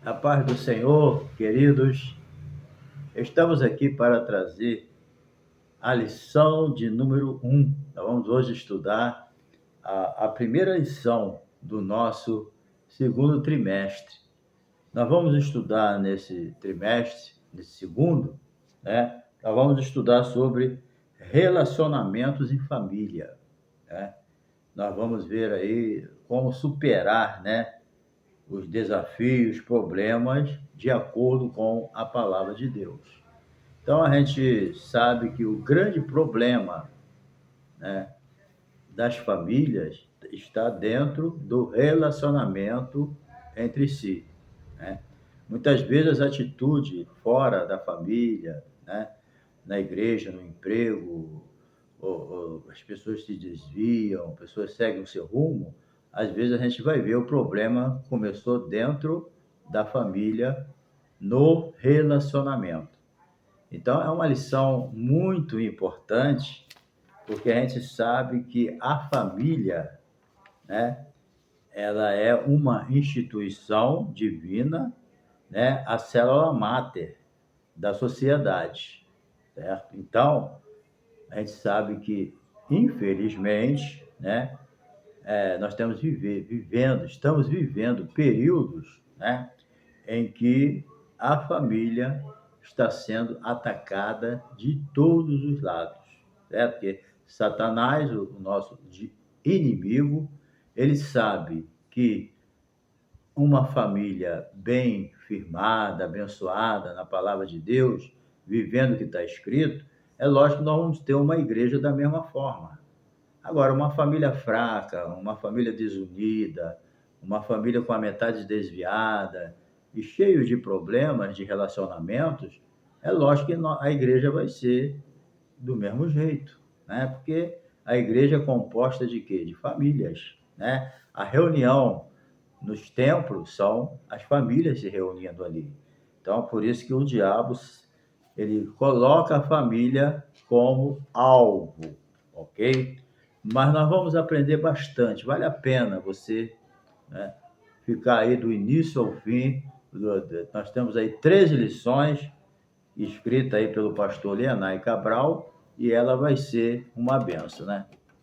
A paz do Senhor, queridos, estamos aqui para trazer a lição de número 1. Nós vamos hoje estudar a primeira lição do nosso segundo trimestre. Nós vamos estudar nesse trimestre, nesse segundo, nós vamos estudar sobre relacionamentos em família, né? Nós vamos ver aí como superar, os desafios, problemas, de acordo com a palavra de Deus. Então, a gente sabe que o grande problema, das famílias está dentro do relacionamento entre si, né? Muitas vezes a atitude fora da família, na igreja, no emprego, ou as pessoas se desviam, pessoas seguem o seu rumo. Às vezes a gente vai ver o problema começou dentro da família, no relacionamento. Então é uma lição muito importante, porque a gente sabe que a família, ela é uma instituição divina, a célula máter da sociedade, certo? Então, a gente sabe que, infelizmente, nós estamos vivendo períodos, em que a família está sendo atacada de todos os lados, certo? Porque Satanás, o nosso inimigo, ele sabe que uma família bem firmada, abençoada na palavra de Deus, vivendo o que está escrito, é lógico que nós vamos ter uma igreja da mesma forma. Agora, uma família fraca, uma família desunida, uma família com a metade desviada e cheio de problemas de relacionamentos, é lógico que a igreja vai ser do mesmo jeito, Porque a igreja é composta de quê? De famílias, A reunião nos templos são as famílias se reunindo ali. Então, por isso que o diabo, ele coloca a família como alvo, ok? Mas nós vamos aprender bastante. Vale a pena você, ficar aí do início ao fim. Nós temos aí 13 lições escritas aí pelo pastor Leonai Cabral, e ela vai ser uma benção,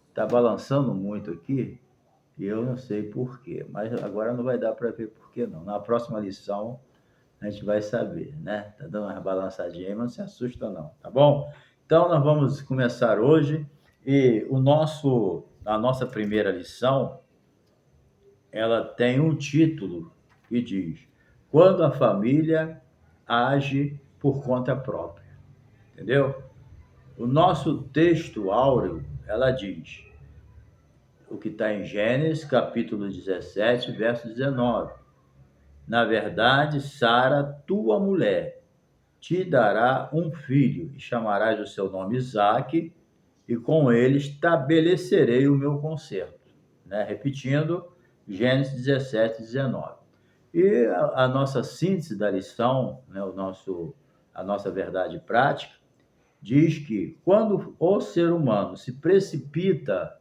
Está balançando muito aqui, e eu não sei por quê, mas agora não vai dar para ver por quê, não. Na próxima lição a gente vai saber, Tá dando umas balançadinhas aí, mas não se assusta não, tá bom? Então, nós vamos começar hoje, e a nossa primeira lição, ela tem um título que diz: Quando a família age por conta própria. Entendeu? O nosso texto áureo, ela diz, o que está em Gênesis, capítulo 17, verso 19. Na verdade, Sara, tua mulher, te dará um filho, e chamarás o seu nome Isaque, e com ele estabelecerei o meu concerto. Repetindo, Gênesis 17, 19. E a nossa síntese da lição, a nossa verdade prática, diz que quando o ser humano se precipita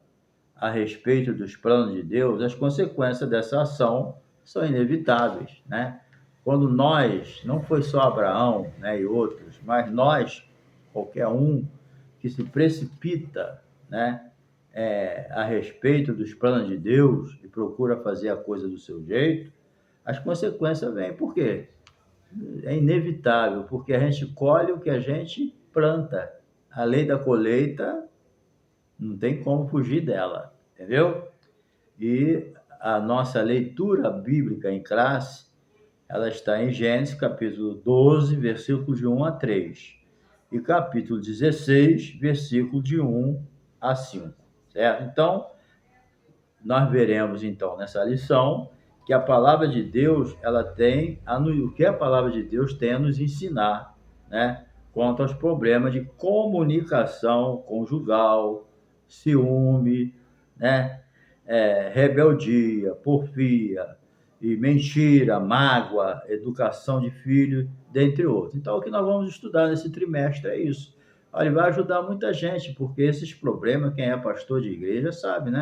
a respeito dos planos de Deus, as consequências dessa ação são inevitáveis, Quando nós, não foi só Abraão, e outros, mas nós, qualquer um que se precipita, a respeito dos planos de Deus e procura fazer a coisa do seu jeito, as consequências vêm. Por quê? É inevitável, porque a gente colhe o que a gente planta. A lei da colheita não tem como fugir dela, entendeu? E a nossa leitura bíblica em classe, ela está em Gênesis, capítulo 12, versículos de 1 a 3, e capítulo 16, versículo de 1 a 5, certo? Então, nós veremos, então, nessa lição, que a palavra de Deus, o que a palavra de Deus tem a nos ensinar, quanto aos problemas de comunicação conjugal, ciúme, rebeldia, porfia, e mentira, mágoa, educação de filho, dentre outros. Então, o que nós vamos estudar nesse trimestre é isso. Olha, vai ajudar muita gente, porque esses problemas, quem é pastor de igreja sabe,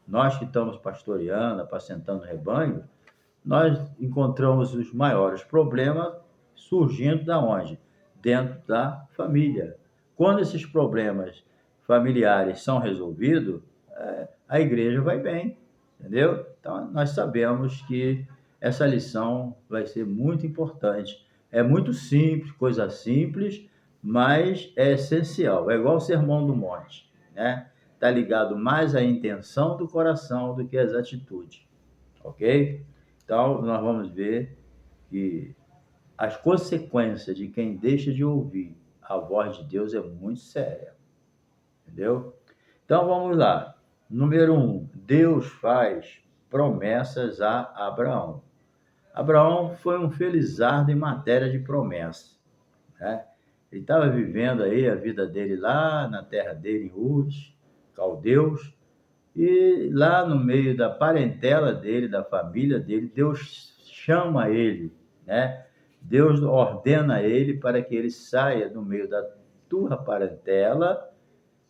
Nós que estamos pastoreando, apacentando rebanho, nós encontramos os maiores problemas surgindo da onde? Dentro da família. Quando esses problemas familiares são resolvidos, a igreja vai bem, entendeu? Então, nós sabemos que essa lição vai ser muito importante. É muito simples, coisa simples, mas é essencial. É igual o Sermão do Monte, né? Está ligado mais à intenção do coração do que às atitudes, ok? Então, nós vamos ver que as consequências de quem deixa de ouvir a voz de Deus é muito séria, entendeu? Então, vamos lá. Número 1, Deus faz promessas a Abraão. Abraão foi um felizardo em matéria de promessa, né? Ele estava vivendo aí a vida dele lá na terra dele, em Ur, caldeus, e lá no meio da parentela dele, da família dele, Deus chama ele, né? Deus ordena ele para que ele saia do meio da tua parentela,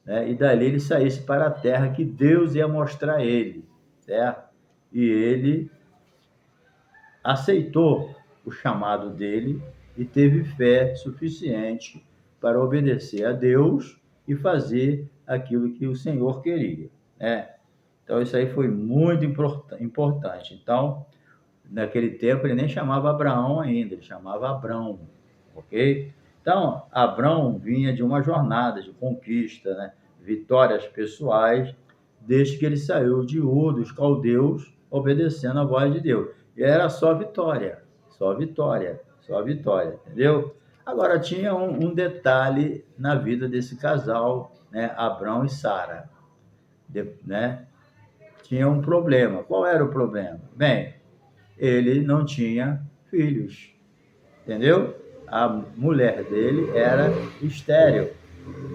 né? E dali ele saísse para a terra que Deus ia mostrar a ele, certo? E ele aceitou o chamado dele e teve fé suficiente para obedecer a Deus e fazer aquilo que o Senhor queria, né? Então, isso aí foi muito importante. Então, naquele tempo, ele nem chamava Abraão ainda, ele chamava Abrão, ok? Então, Abrão vinha de uma jornada de conquista, né? Vitórias pessoais, desde que ele saiu de Ur, dos caldeus, obedecendo a voz de Deus. E era só vitória, só vitória, só vitória, entendeu? Agora, tinha um detalhe na vida desse casal, né? Abrão e Sara, né? Tinha um problema. Qual era o problema? Bem, ele não tinha filhos, entendeu? A mulher dele era estéril.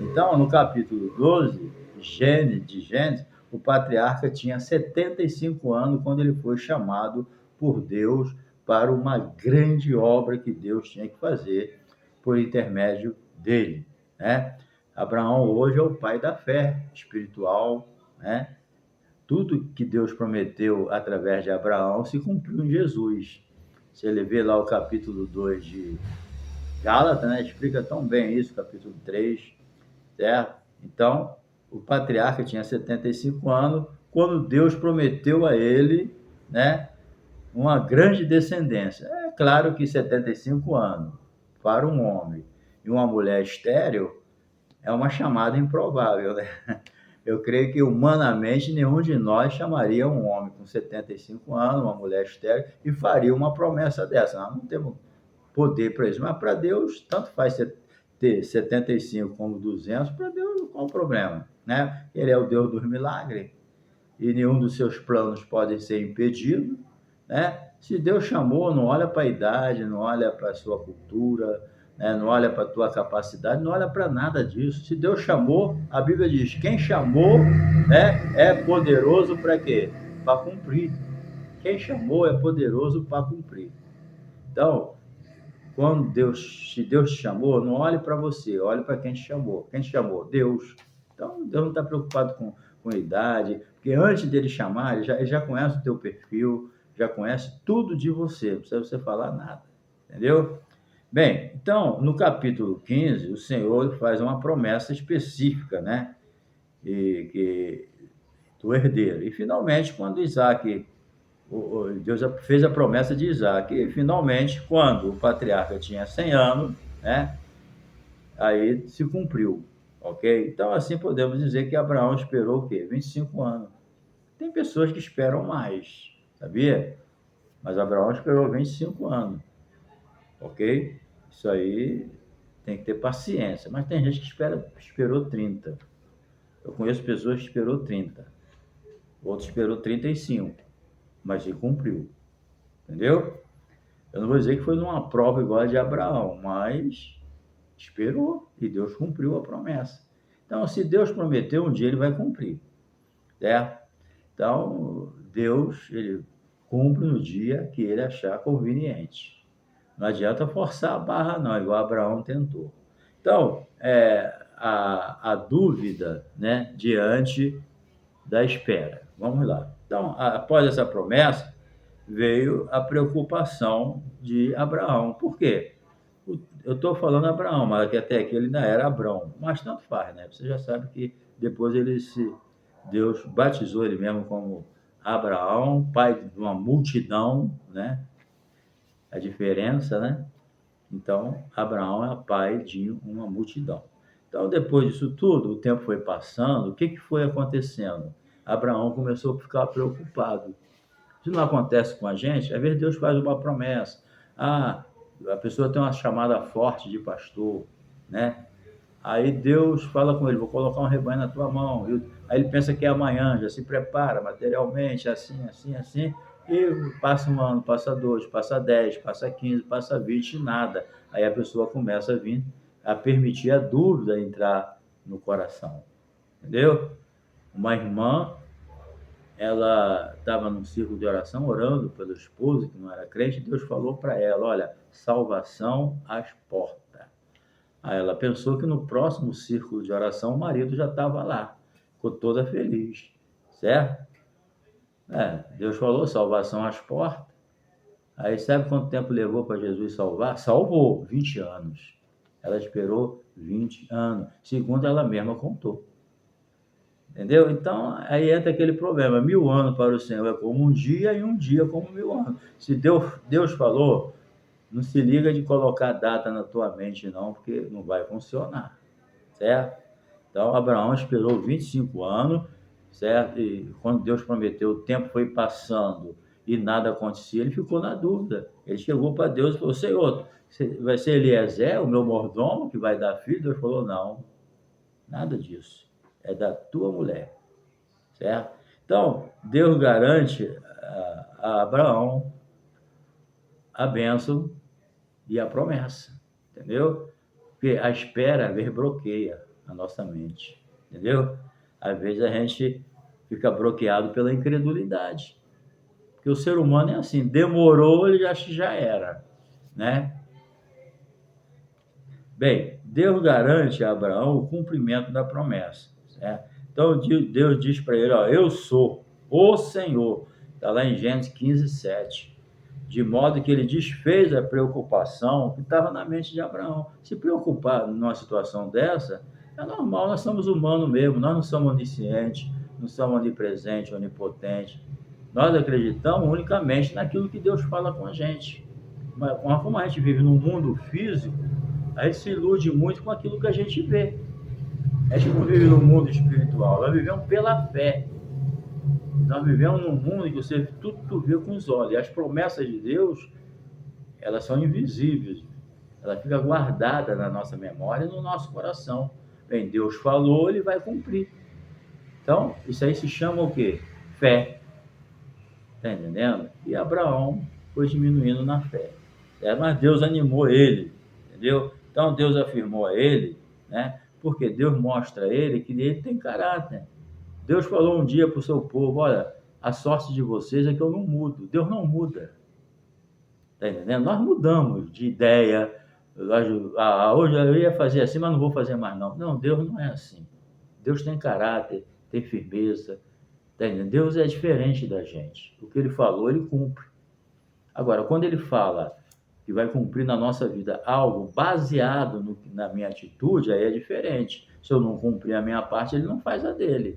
Então, no capítulo 12 de Gênesis, o patriarca tinha 75 anos quando ele foi chamado por Deus para uma grande obra que Deus tinha que fazer por intermédio dele, né? Abraão hoje é o pai da fé espiritual, né? Tudo que Deus prometeu através de Abraão se cumpriu em Jesus. Se ele vê lá o capítulo 2 de Gálatas, né, explica tão bem isso, capítulo 3, certo? Então, o patriarca tinha 75 anos, quando Deus prometeu a ele, né, uma grande descendência. É claro que 75 anos para um homem e uma mulher estéril é uma chamada improvável, né? Eu creio que humanamente nenhum de nós chamaria um homem com 75 anos, uma mulher estéril, e faria uma promessa dessa. Nós não temos poder para isso. Mas para Deus, tanto faz ter 75 como 200, para Deus qual o problema, né? Ele é o Deus dos milagres e nenhum dos seus planos pode ser impedido, né? Se Deus chamou, não olha para a idade, não olha para a sua cultura, né? Não olha para a tua capacidade, não olha para nada disso. Se Deus chamou, a Bíblia diz, quem chamou, né, é poderoso para quê? Para cumprir. Quem chamou é poderoso para cumprir. Então, se Deus te chamou, não olhe para você, olhe para quem te chamou. Quem te chamou? Deus. Então, Deus não está preocupado com a idade, porque antes dele chamar, ele já conhece o teu perfil, já conhece tudo de você, não precisa você falar nada, entendeu? Bem, então, no capítulo 15, o Senhor faz uma promessa específica, né? Do herdeiro. E, finalmente, quando Isaac Deus fez a promessa de Isaac. E, finalmente, quando o patriarca tinha 100 anos, né, aí se cumpriu, ok? Então, assim podemos dizer que Abraão esperou o quê? 25 anos. Tem pessoas que esperam mais, sabia? Mas Abraão esperou 25 anos, ok? Isso aí tem que ter paciência. Mas tem gente que esperou 30. Eu conheço pessoas que esperou 30. Outros esperou 35, mas se cumpriu, entendeu? Eu não vou dizer que foi numa prova igual a de Abraão, mas esperou e Deus cumpriu a promessa. Então, se Deus prometeu, um dia ele vai cumprir, certo? Então, Deus, ele cumpre no dia que ele achar conveniente. Não adianta forçar a barra, não, igual Abraão tentou. Então, a dúvida, né, diante da espera. Vamos lá. Então, após essa promessa, veio a preocupação de Abraão. Por quê? Eu estou falando Abraão, mas até aqui ele ainda era Abrão. Mas tanto faz, né? Você já sabe que depois Deus batizou ele mesmo como Abraão, pai de uma multidão, né? A diferença, né? Então, Abraão é pai de uma multidão. Então, depois disso tudo, o tempo foi passando, o que foi acontecendo? Abraão começou a ficar preocupado. Isso não acontece com a gente, às vezes Deus faz uma promessa. Ah, a pessoa tem uma chamada forte de pastor, né? Aí Deus fala com ele, vou colocar um rebanho na tua mão. Aí ele pensa que é amanhã, já se prepara materialmente, assim, assim, assim. E passa um ano, passa dois, passa 10, passa 15, passa 20, nada. Aí a pessoa começa a vir a permitir a dúvida entrar no coração. Entendeu? Uma irmã, ela estava num círculo de oração, orando pelo esposo, que não era crente, e Deus falou para ela, olha, salvação às portas. Aí ela pensou que no próximo círculo de oração o marido já estava lá, ficou toda feliz, certo? Deus falou, salvação às portas. Aí sabe quanto tempo levou para Jesus salvar? Salvou, 20 anos. Ela esperou 20 anos, segundo ela mesma contou. Entendeu? Então, aí entra aquele problema. 1000 anos para o Senhor é como um dia e um dia como 1000 anos. Se Deus falou, não se liga de colocar data na tua mente, não, porque não vai funcionar, certo? Então, Abraão esperou 25 anos, certo? E quando Deus prometeu, o tempo foi passando e nada acontecia, ele ficou na dúvida. Ele chegou para Deus e falou, Senhor, vai ser Eliezer, o meu mordomo, que vai dar filho? Deus falou, não, nada disso. É da tua mulher, certo? Então, Deus garante a Abraão a bênção e a promessa, entendeu? Porque a espera, às vezes, bloqueia a nossa mente, entendeu? Às vezes a gente fica bloqueado pela incredulidade. Porque o ser humano é assim, demorou, ele já era, né? Bem, Deus garante a Abraão o cumprimento da promessa, certo? Então Deus diz para ele, ó, eu sou o Senhor, está lá em Gênesis 15, 7. De modo que ele desfez a preocupação que estava na mente de Abraão. Se preocupar numa situação dessa, é normal, nós somos humanos mesmo, nós não somos oniscientes, não somos onipresentes, onipotentes. Nós acreditamos unicamente naquilo que Deus fala com a gente. Mas como a gente vive num mundo físico, a gente se ilude muito com aquilo que a gente vê. A gente não vive no mundo espiritual, nós vivemos pela fé. Nós vivemos num mundo em que você tudo tu vê com os olhos. E as promessas de Deus, elas são invisíveis. Ela fica guardada na nossa memória e no nosso coração. Bem, Deus falou, ele vai cumprir. Então, isso aí se chama o quê? Fé. Está entendendo? E Abraão foi diminuindo na fé. Mas Deus animou ele, entendeu? Então, Deus afirmou a ele, né? Porque Deus mostra a ele que ele tem caráter. Deus falou um dia para o seu povo, olha, a sorte de vocês é que eu não mudo. Deus não muda. Está entendendo? Nós mudamos de ideia. Hoje eu ia fazer assim, mas não vou fazer mais não. Não, Deus não é assim. Deus tem caráter, tem firmeza. Tá entendendo? Deus é diferente da gente. O que ele falou, ele cumpre. Agora, quando ele fala que vai cumprir na nossa vida algo baseado na minha atitude, aí é diferente. Se eu não cumprir a minha parte, ele não faz a dele.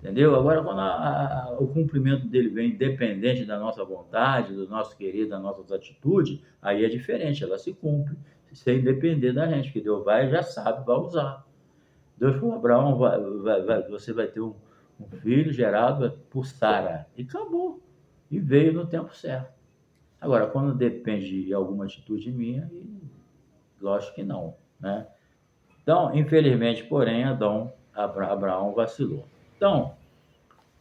Entendeu? Agora, quando o cumprimento dele vem independente da nossa vontade, do nosso querer, das nossas atitudes, aí é diferente, ela se cumpre, sem depender da gente, que Deus vai, já sabe, vai usar. Deus falou, Abraão, você vai ter um filho gerado por Sara. E acabou. E veio no tempo certo. Agora, quando depende de alguma atitude minha, lógico que não, né? Então, infelizmente, porém, Abraão vacilou. Então,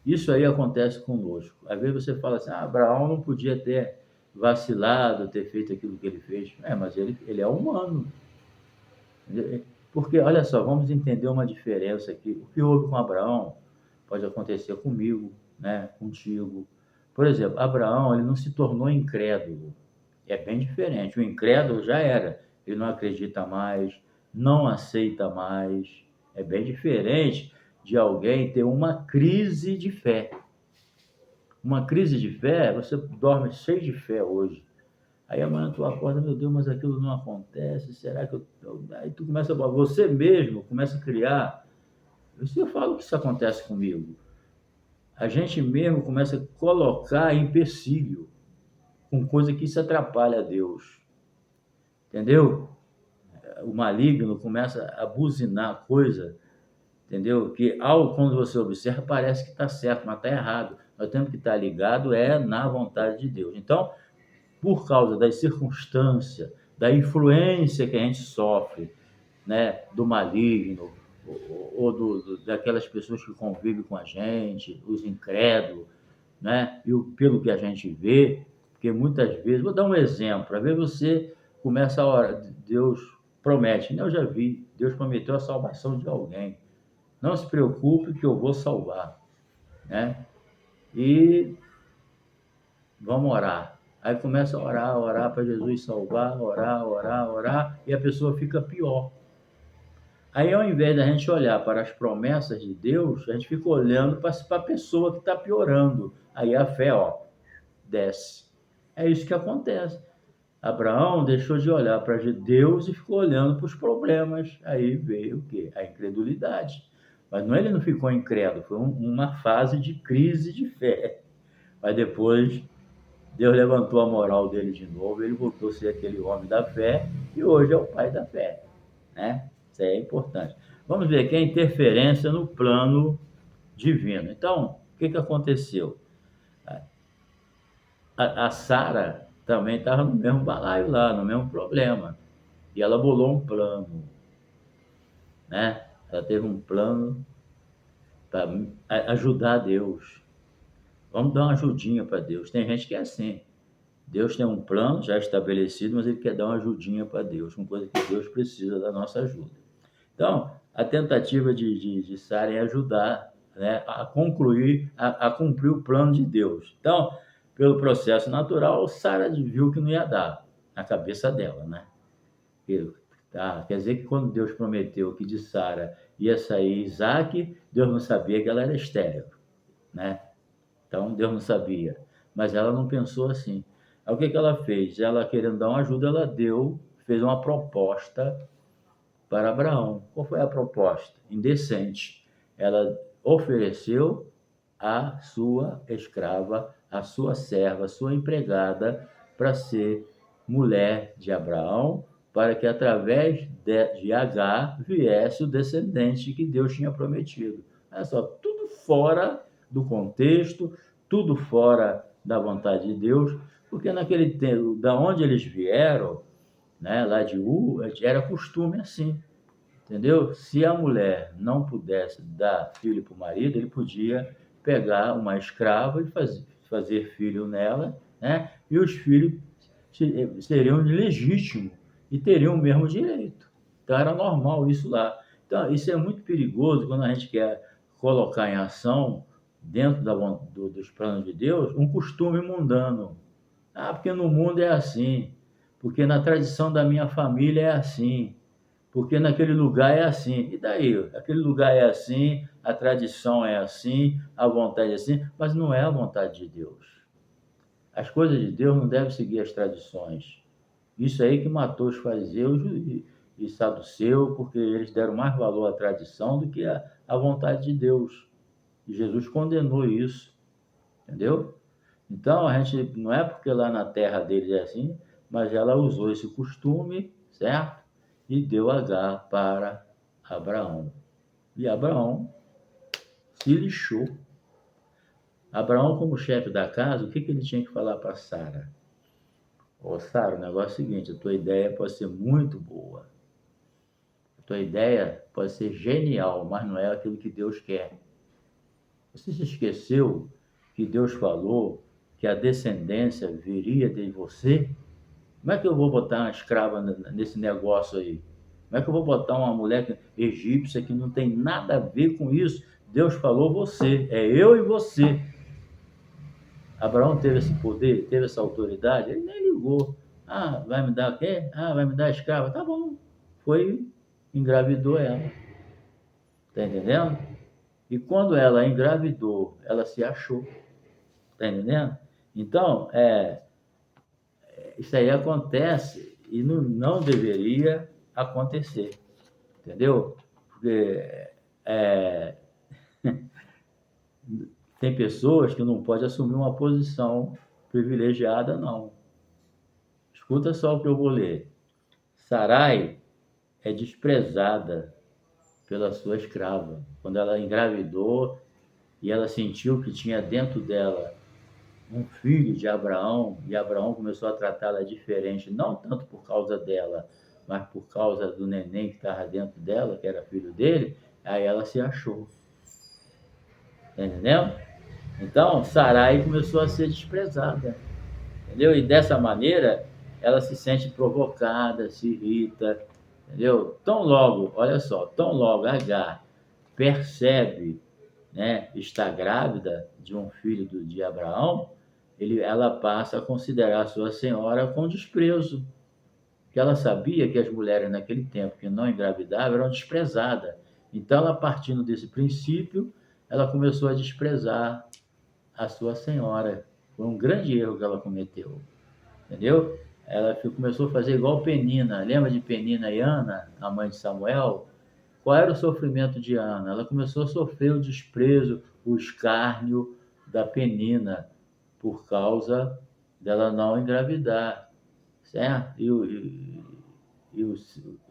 isso aí acontece conosco. Às vezes você fala assim, Abraão não podia ter vacilado, ter feito aquilo que ele fez. Mas ele é humano. Porque, olha só, vamos entender uma diferença aqui. O que houve com Abraão pode acontecer comigo, né? Contigo. Por exemplo, Abraão, ele não se tornou incrédulo. É bem diferente. O incrédulo já era. Ele não acredita mais, não aceita mais. É bem diferente de alguém ter uma crise de fé. uma crise de fé, você dorme cheio de fé hoje. Aí amanhã tu acorda, meu Deus, mas aquilo não acontece, será que eu... Aí tu começa, você mesmo começa a criar, eu falo que isso acontece comigo, a gente mesmo começa a colocar empecilho com coisa que isso atrapalha a Deus, entendeu? O maligno começa a buzinar coisa, entendeu? Que quando você observa, parece que está certo, mas está errado. Nós temos que estar ligado na vontade de Deus. Então, por causa das circunstâncias, da influência que a gente sofre, né, do maligno, ou daquelas pessoas que convivem com a gente, os incrédulos, né, e pelo que a gente vê, porque muitas vezes, vou dar um exemplo, às vezes você começa a orar, Deus promete, né, eu já vi, Deus prometeu a salvação de alguém, não se preocupe que eu vou salvar, né, e vamos orar. Aí começa a orar para Jesus salvar, orar, e a pessoa fica pior. Aí, ao invés da gente olhar para as promessas de Deus, a gente fica olhando para a pessoa que está piorando. Aí a fé, desce. É isso que acontece. Abraão deixou de olhar para Deus e ficou olhando para os problemas. Aí veio o quê? A incredulidade. Mas ele não ficou incrédulo, foi uma fase de crise de fé. Mas depois Deus levantou a moral dele de novo, ele voltou a ser aquele homem da fé e hoje é o pai da fé, né? Isso aí é importante. Vamos ver aqui a interferência no plano divino. Então, o que aconteceu? A Sara também estava no mesmo balaio lá, no mesmo problema. E ela bolou um plano, né? Ela teve um plano para ajudar Deus. Vamos dar uma ajudinha para Deus. Tem gente que é assim. Deus tem um plano já estabelecido, mas ele quer dar uma ajudinha para Deus, uma coisa que Deus precisa da nossa ajuda. Então, a tentativa de Sara é ajudar, né, a concluir, a cumprir o plano de Deus. Então, pelo processo natural, Sara viu que não ia dar na cabeça dela, né? Quer dizer que quando Deus prometeu que de Sara ia sair Isaac, Deus não sabia que ela era estéril, né? Então, Deus não sabia. Mas ela não pensou assim. Aí, o que ela fez? Ela, querendo dar uma ajuda, ela fez uma proposta para Abraão. Qual foi a proposta? Indecente. Ela ofereceu a sua escrava, a sua serva, a sua empregada, para ser mulher de Abraão, para que através de Agar viesse o descendente que Deus tinha prometido. Olha só, tudo fora do contexto, tudo fora da vontade de Deus, porque naquele tempo, da onde eles vieram, né, lá de era costume assim, entendeu? Se a mulher não pudesse dar filho para o marido, ele podia pegar uma escrava e fazer filho nela, né? E os filhos seriam legítimos e teriam o mesmo direito. Então era normal isso lá. Então isso é muito perigoso quando a gente quer colocar em ação, dentro dos planos de Deus, um costume mundano. Porque no mundo é assim, porque na tradição da minha família é assim, porque naquele lugar é assim. E daí? Aquele lugar é assim, a tradição é assim, a vontade é assim, mas não é a vontade de Deus. As coisas de Deus não devem seguir as tradições. Isso aí que matou os fariseus e saduceus, porque eles deram mais valor à tradição do que à vontade de Deus. E Jesus condenou isso, entendeu? Então, a gente não é porque lá na terra deles é assim, mas ela usou esse costume, certo? E deu Agar para Abraão. E Abraão se lixou. Abraão, como chefe da casa, o que ele tinha que falar para Sara? Sara, o negócio é o seguinte, a tua ideia pode ser muito boa. A tua ideia pode ser genial, mas não é aquilo que Deus quer. Você se esqueceu que Deus falou que a descendência viria de você? Como é que eu vou botar uma escrava nesse negócio aí? Como é que eu vou botar uma mulher egípcia que não tem nada a ver com isso? Deus falou você, é eu e você. Abraão teve esse poder, teve essa autoridade, ele nem ligou. Vai me dar o quê? Vai me dar a escrava? Tá bom. Foi, engravidou ela. Tá entendendo? E quando ela engravidou, ela se achou. Está entendendo? Então, isso aí acontece e não deveria acontecer, entendeu? Porque tem pessoas que não podem assumir uma posição privilegiada, não. Escuta só o que eu vou ler. Sarai é desprezada pela sua escrava. Quando ela engravidou e ela sentiu que tinha dentro dela um filho de Abraão, e Abraão começou a tratá-la diferente, não tanto por causa dela, mas por causa do neném que estava dentro dela, que era filho dele, aí ela se achou. Tá entendendo? Então, Sarai começou a ser desprezada, entendeu? E dessa maneira, ela se sente provocada, se irrita, entendeu? Tão logo, olha só, tão logo Agar percebe, né, está grávida de um filho de Abraão, ela passa a considerar a sua senhora com desprezo, porque ela sabia que as mulheres naquele tempo que não engravidavam eram desprezadas. Então, ela partindo desse princípio, ela começou a desprezar a sua senhora. Foi um grande erro que ela cometeu, entendeu? Ela começou a fazer igual Penina. Lembra de Penina e Ana, a mãe de Samuel? Qual era o sofrimento de Ana? Ela começou a sofrer o desprezo, o escárnio da Penina, por causa dela não engravidar, certo? O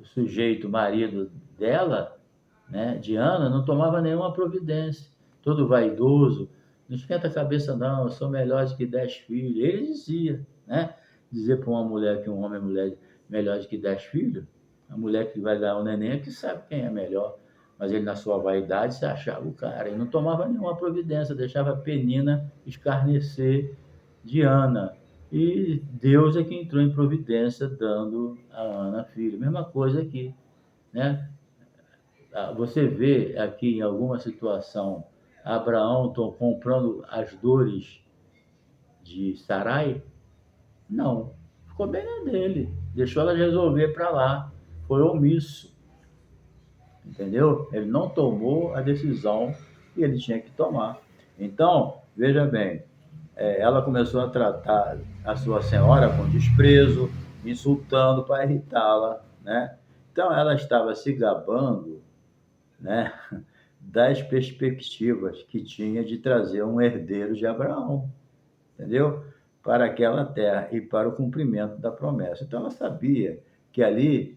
sujeito, o marido dela, né, de Ana, não tomava nenhuma providência, todo vaidoso, não esquenta a cabeça não, eu sou melhor do que 10 filhos. Ele dizia, né? Dizer para uma mulher que um homem é mulher melhor do que 10 filhos, a mulher que vai dar um neném é que sabe quem é melhor. Mas ele, na sua vaidade, se achava o cara. E não tomava nenhuma providência, deixava a Penina escarnecer de Ana. E Deus é que entrou em providência, dando a Ana filho. Mesma coisa aqui, né? Você vê aqui em alguma situação Abraão comprando as dores de Sarai? Não. Ficou bem na dele. Deixou ela resolver para lá. Foi omisso. Entendeu? Ele não tomou a decisão que ele tinha que tomar. Então, veja bem, ela começou a tratar a sua senhora com desprezo, insultando para irritá-la, né? Então, ela estava se gabando, né, das perspectivas que tinha de trazer um herdeiro de Abraão, entendeu? Para aquela terra e para o cumprimento da promessa. Então, ela sabia que ali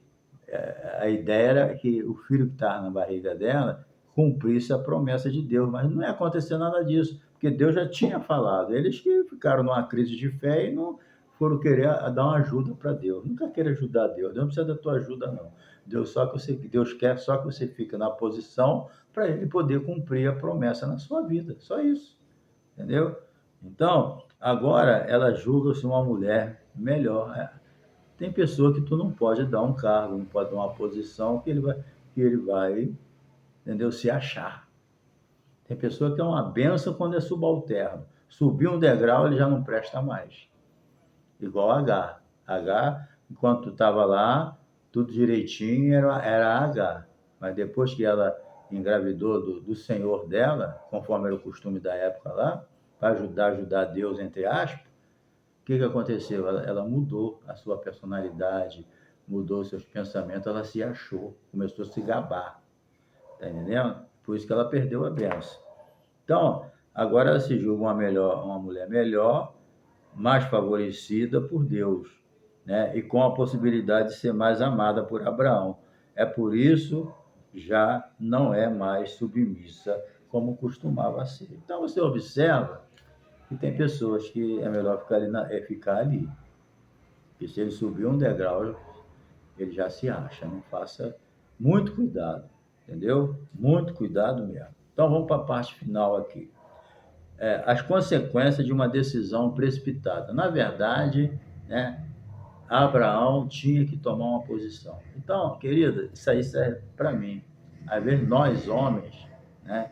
a ideia era que o filho que estava na barriga dela cumprisse a promessa de Deus, mas não ia acontecer nada disso, porque Deus já tinha falado. Eles que ficaram numa crise de fé e não foram querer dar uma ajuda para Deus. Nunca queira ajudar Deus. Deus não precisa da tua ajuda, não. Deus quer só que você fique na posição para ele poder cumprir a promessa na sua vida. Só isso. Entendeu? Então, agora ela julga-se uma mulher melhor. Tem pessoa que tu não pode dar um cargo, não pode dar uma posição que ele vai, entendeu? Se achar. Tem pessoa que é uma benção quando é subalterno. Subiu um degrau, ele já não presta mais. Igual H. H, enquanto tu estava lá, tudo direitinho, era H. Mas depois que ela engravidou do senhor dela, conforme era o costume da época lá, para ajudar Deus, entre aspas, o que aconteceu? Ela mudou a sua personalidade, mudou seus pensamentos, ela se achou, começou a se gabar, tá entendendo? Por isso que ela perdeu a benção. Então, agora ela se julga uma mulher melhor, mais favorecida por Deus, né? E com a possibilidade de ser mais amada por Abraão. É por isso já não é mais submissa como costumava ser. Então você observa que tem pessoas que é melhor ficar ali. E se ele subir um degrau, ele já se acha. Não faça muito cuidado, entendeu? Muito cuidado mesmo. Então vamos para a parte final aqui. As consequências de uma decisão precipitada. Na verdade, né, Abraão tinha que tomar uma posição. Então, querida, isso aí serve para mim. Às vezes nós, homens, né,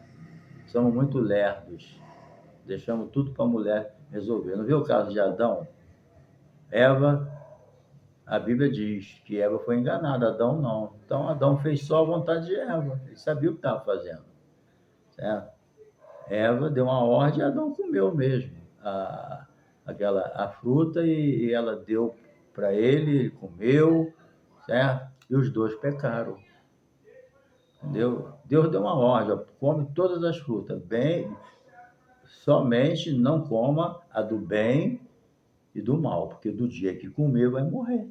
somos muito lerdos. Deixamos tudo para a mulher resolver. Não viu o caso de Adão? Eva, a Bíblia diz que Eva foi enganada, Adão não. Então Adão fez só a vontade de Eva. Ele sabia o que estava fazendo, certo? Eva deu uma ordem e Adão comeu mesmo. a fruta e ela deu para ele comeu, certo? E os dois pecaram. Entendeu? Deus deu uma ordem, ó, come todas as frutas, bem, somente não coma a do bem e do mal, porque do dia que comer vai morrer.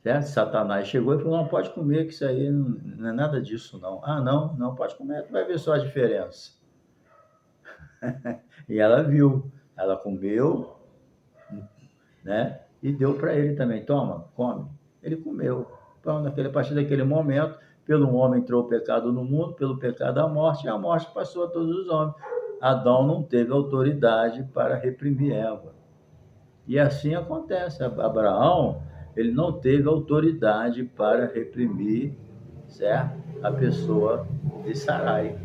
Certo? Satanás chegou e falou, não, pode comer, que isso aí não é nada disso, não. Ah, não, pode comer, tu vai ver só a diferença. E ela viu, ela comeu, né? E deu para ele também, toma, come. Ele comeu. Então, a partir daquele momento, pelo homem entrou o pecado no mundo, pelo pecado a morte, e a morte passou a todos os homens. Adão não teve autoridade para reprimir Eva. E assim acontece. Abraão, ele não teve autoridade para reprimir, certo? A pessoa de Sarai.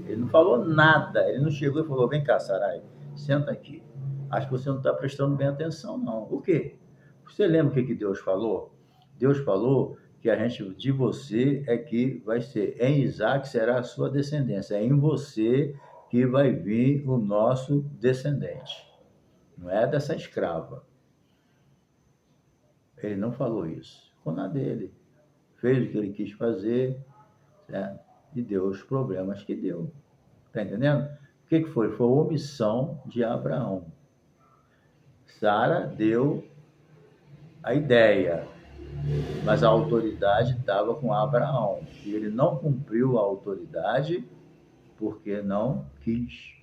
Ele não falou nada, ele não chegou e falou, vem cá, Sarai, senta aqui. Acho que você não está prestando bem atenção, não. O quê? Você lembra o que Deus falou? Deus falou que a gente, de você é que vai ser, em Isaac será a sua descendência, é em você que vai vir o nosso descendente. Não é dessa escrava. Ele não falou isso. Ficou na dele. Fez o que ele quis fazer, certo? E deu os problemas que deu. Está entendendo? O que foi? Foi a omissão de Abraão. Sara deu a ideia, mas a autoridade estava com Abraão. E ele não cumpriu a autoridade porque não quis.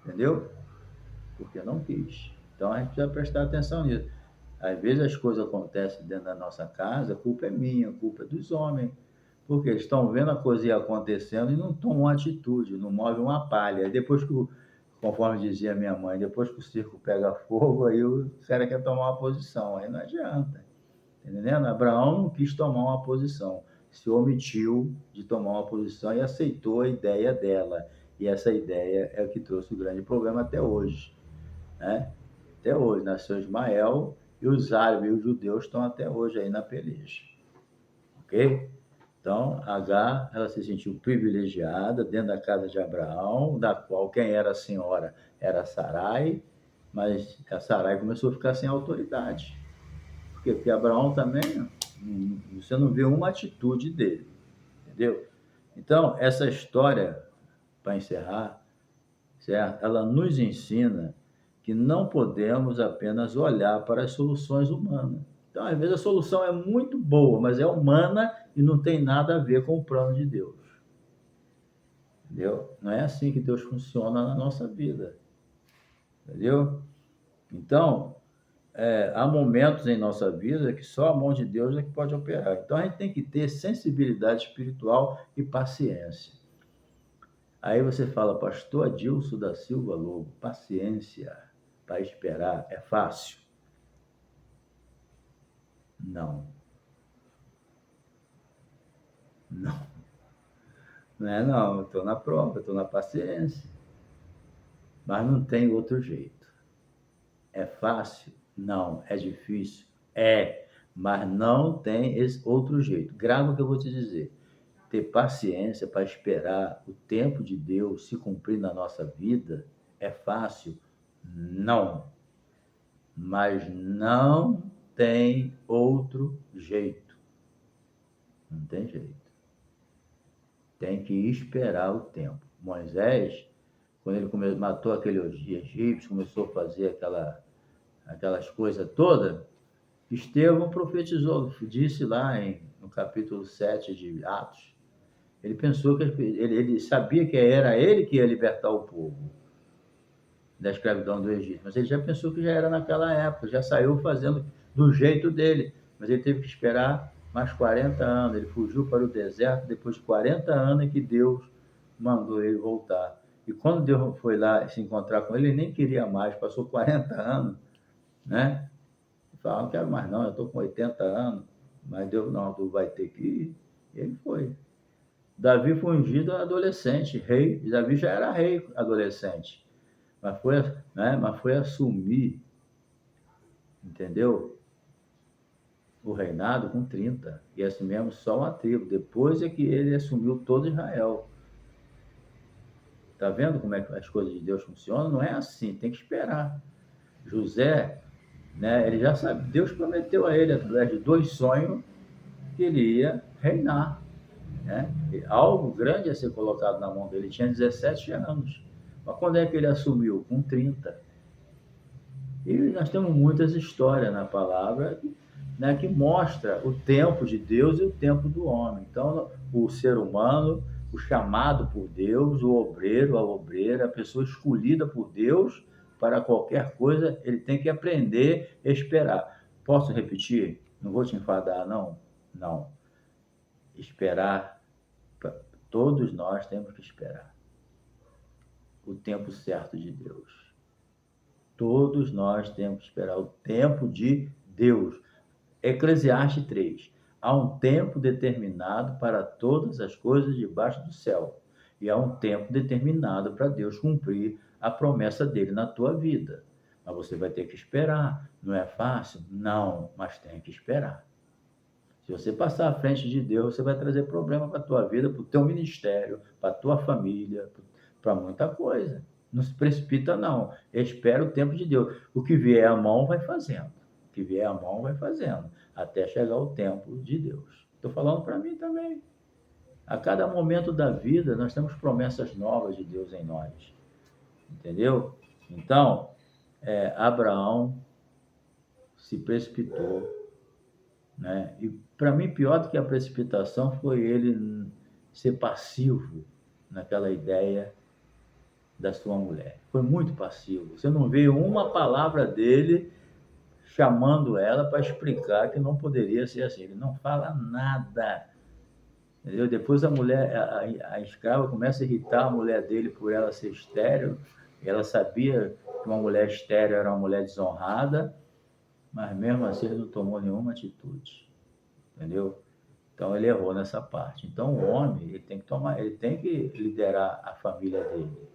Entendeu? Porque não quis. Então a gente precisa prestar atenção nisso. Às vezes as coisas acontecem dentro da nossa casa, a culpa é minha, a culpa é dos homens. Porque eles estão vendo a coisa ir acontecendo e não tomam atitude, não movem uma palha. Depois que, conforme dizia minha mãe, depois que o circo pega fogo, aí o cara quer tomar uma posição. Aí não adianta. Entendendo? Abraão não quis tomar uma posição. Se omitiu de tomar uma posição e aceitou a ideia dela. E essa ideia é o que trouxe o grande problema até hoje. Né? Até hoje, nasceu Ismael e os árabes e os judeus estão até hoje aí na peleja. Ok? Então, Agar, ela se sentiu privilegiada dentro da casa de Abraão, da qual quem era a senhora era Sarai, mas a Sarai começou a ficar sem autoridade. Por quê? Porque Abraão também, você não vê uma atitude dele, entendeu? Então, essa história, para encerrar, certo? Ela nos ensina que não podemos apenas olhar para as soluções humanas. Então, às vezes, a solução é muito boa, mas é humana e não tem nada a ver com o plano de Deus. Entendeu? Não é assim que Deus funciona na nossa vida. Entendeu? Então, há momentos em nossa vida que só a mão de Deus é que pode operar. Então, a gente tem que ter sensibilidade espiritual e paciência. Aí você fala, pastor Adilson da Silva Lobo, paciência para esperar é fácil? Não. Não. Não é não, eu estou na prova, estou na paciência. Mas não tem outro jeito. É fácil? Não. É difícil? É. Mas não tem esse outro jeito. Grava o que eu vou te dizer. Ter paciência para esperar o tempo de Deus se cumprir na nossa vida é fácil? Não. Mas não tem outro jeito. Não tem jeito. Tem que esperar o tempo. Moisés, quando ele matou aquele egípcio, começou a fazer aquelas coisas todas, Estevão profetizou, disse lá no capítulo 7 de Atos, ele pensou que ele sabia que era ele que ia libertar o povo da escravidão do Egito, mas ele já pensou que já era naquela época, já saiu fazendo do jeito dele, mas ele teve que esperar mais 40 anos, ele fugiu para o deserto, depois de 40 anos é que Deus mandou ele voltar. E quando Deus foi lá se encontrar com ele, ele nem queria mais, passou 40 anos, né? Ele falou, não quero mais não, eu estou com 80 anos, mas Deus, não, tu vai ter que ir. E ele foi. Davi foi ungido adolescente, rei, Davi já era rei adolescente, mas foi assumir, entendeu? O reinado com 30, e assim mesmo só uma tribo, depois é que ele assumiu todo Israel. Está vendo como é que as coisas de Deus funcionam? Não é assim, tem que esperar. José, né, ele já sabe, Deus prometeu a ele, através de 2 sonhos, que ele ia reinar. Né? Algo grande a ser colocado na mão dele. Ele tinha 17 anos. Mas quando é que ele assumiu? Com 30. E nós temos muitas histórias na palavra, né, que mostra o tempo de Deus e o tempo do homem. Então, o ser humano, o chamado por Deus, o obreiro, a obreira, a pessoa escolhida por Deus para qualquer coisa, ele tem que aprender a esperar. Posso repetir? Não vou te enfadar, não? Não. Esperar, todos nós temos que esperar o tempo certo de Deus. Todos nós temos que esperar o tempo de Deus. Eclesiastes 3. Há um tempo determinado para todas as coisas debaixo do céu. E há um tempo determinado para Deus cumprir a promessa dele na tua vida. Mas você vai ter que esperar. Não é fácil? Não, mas tem que esperar. Se você passar à frente de Deus, você vai trazer problema para a tua vida, para o teu ministério, para a tua família, para muita coisa. Não se precipita, não. Espera o tempo de Deus. O que vier à mão, vai fazendo. O que vier à mão, vai fazendo. Até chegar o tempo de Deus. Estou falando para mim também. A cada momento da vida, nós temos promessas novas de Deus em nós. Entendeu? Então, Abraão se precipitou, né? E para mim, pior do que a precipitação foi ele ser passivo naquela ideia da sua mulher. Foi muito passivo. Você não vê uma palavra dele chamando ela para explicar que não poderia ser assim. Ele não fala nada. Entendeu? Depois a escrava começa a irritar a mulher dele por ela ser estéril. Ela sabia que uma mulher estéril era uma mulher desonrada, mas mesmo assim ele não tomou nenhuma atitude. Entendeu? Então ele errou nessa parte. Então o homem, ele tem que liderar a família dele.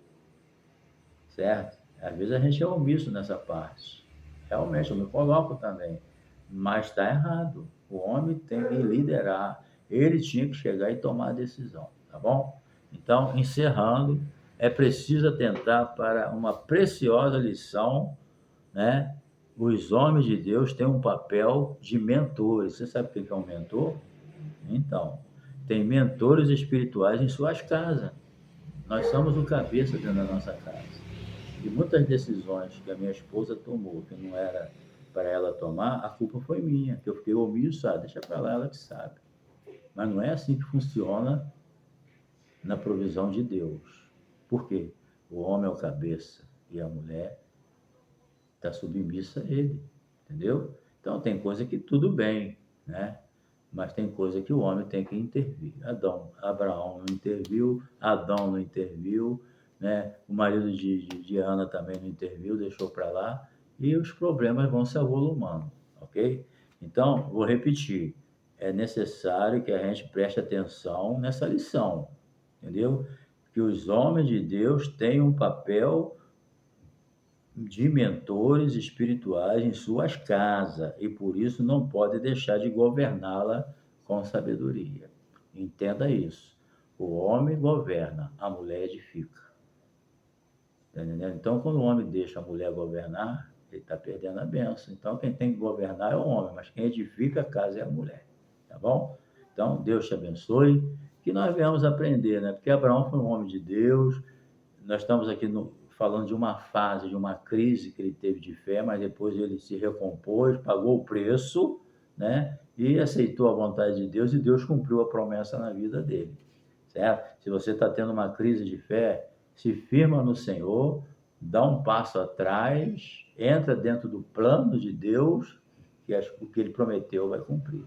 Certo? Às vezes a gente é omisso nessa parte. Realmente, eu me coloco também. Mas está errado. O homem tem que liderar. Ele tinha que chegar e tomar a decisão. Tá bom? Então, encerrando, é preciso atentar para uma preciosa lição, né? Os homens de Deus têm um papel de mentores. Você sabe o que é um mentor? Então, tem mentores espirituais em suas casas. Nós somos o cabeça dentro da nossa casa. E muitas decisões que a minha esposa tomou, que não era para ela tomar, a culpa foi minha, que eu fiquei omisso, deixa para lá, ela que sabe. Mas não é assim que funciona na provisão de Deus. Por quê? O homem é o cabeça e a mulher está submissa a ele, entendeu? Então tem coisa que tudo bem, né? Mas tem coisa que o homem tem que intervir. Abraão não interviu, Adão não interviu, né? O marido de Ana também não interviu, deixou para lá, e os problemas vão se avolumando, ok? Então, vou repetir, é necessário que a gente preste atenção nessa lição, entendeu? Que os homens de Deus têm um papel de mentores espirituais em suas casas e por isso não pode deixar de governá-la com sabedoria. Entenda isso. O homem governa, a mulher edifica. Tá entendendo? Então, quando o homem deixa a mulher governar, ele está perdendo a bênção. Então, quem tem que governar é o homem, mas quem edifica a casa é a mulher. Tá bom? Então, Deus te abençoe. Que nós venhamos aprender, né? Porque Abraão foi um homem de Deus. Nós estamos aqui falando de uma fase, de uma crise que ele teve de fé, mas depois ele se recompôs, pagou o preço, né? E aceitou a vontade de Deus e Deus cumpriu a promessa na vida dele, certo? Se você está tendo uma crise de fé, se firma no Senhor, dá um passo atrás, entra dentro do plano de Deus, que o que ele prometeu vai cumprir,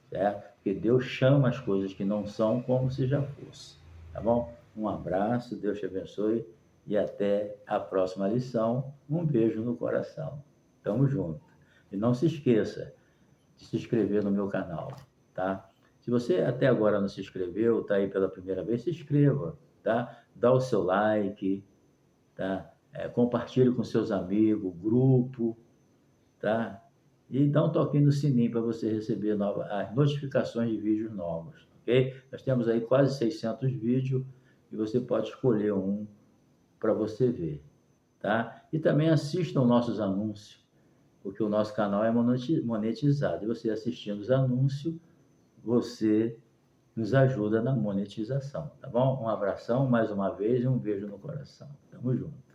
certo? Porque Deus chama as coisas que não são como se já fosse, tá bom? Um abraço, Deus te abençoe e até a próxima lição. Um beijo no coração. Tamo junto. E não se esqueça de se inscrever no meu canal, tá? Se você até agora não se inscreveu, tá aí pela primeira vez, se inscreva, tá? Dá o seu like, tá? Compartilhe com seus amigos, grupo, tá? E dá um toquinho no sininho para você receber as notificações de vídeos novos, ok? Nós temos aí quase 600 vídeos e você pode escolher um para você ver, tá? E também assistam nossos anúncios, porque o nosso canal é monetizado. E você assistindo os anúncios, você nos ajuda na monetização, tá bom? Um abração mais uma vez e um beijo no coração. Tamo junto.